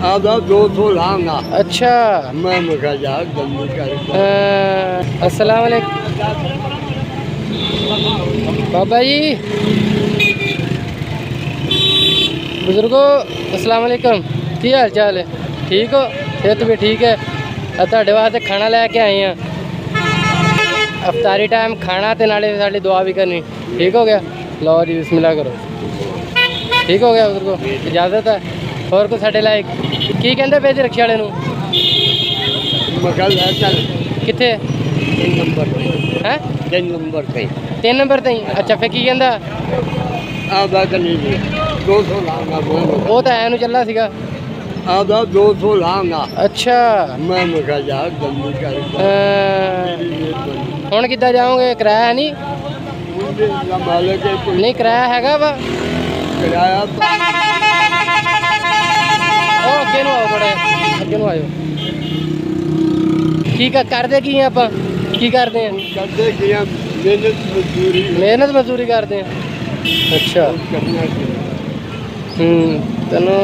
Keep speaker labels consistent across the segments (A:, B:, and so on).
A: आधा 200 लांगा।
B: अच्छा
A: मैं मखा यार जल्दी कर।
B: अस्सलाम वालेकुम बाबा जी, बुजुर्गो अस्सलाम वालेकुम, की हाल चाल है? ठीक हो? सेहत भी ठीक है? ਤੁਹਾਡੇ ਵਾਸਤੇ ਖਾਣਾ ਲੈ ਕੇ ਆਏ हैं, अफतारी टाइम खाना तो नाले साड़ी दुआ भी करनी। ठीक हो गया? लो जी बिस्मिल्लाह करो। ठीक हो गया बुजुर्गो, इजाज़त है? और कुछ साढ़े लायक की कहते पे जी रक्शे वाले नूं? कितने?
A: 3 नंबर
B: है
A: 3 नंबर से
B: 3 नंबर तई। अच्छा फिर की कहता?
A: आधा चली जी 200 लांगा।
B: वो तो ऐ चला सीगा।
A: आधा 200 लांगा।
B: अच्छा
A: मैं मखा यार जल्दी कर।
B: हुण किद्दां जाओगे? किराया है नहीं? नहीं किराया हैगा वा?
A: किराया
B: ओ अगे नूं आओ, थोड़े अगे नूं आयो। की करदे की आपां? की करदे हैं?
A: करते कि
B: मेहनत मजदूरी करते हैं। अच्छा
A: करना
B: तैनूं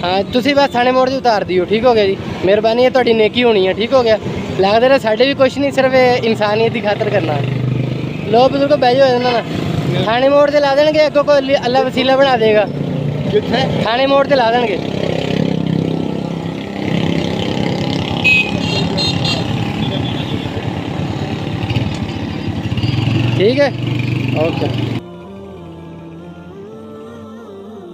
B: हाँ तुसी बस थाने मोड़ जी उतार दियो। ठीक हो गया जी, मेहरबानी है, थोड़ी नेकी होनी है। ठीक हो गया? लगता है साढ़े भी कुछ नहीं, सिर्फ इंसानियत की खातर करना है। लो बुजुर्ग बह जाओ ना, थाने मोड़ से ला देंगे, अगों को अल्लाह वसीला बना देगा।
A: कितने
B: थाने मोड़ से ला देंगे। ठीक है ओके।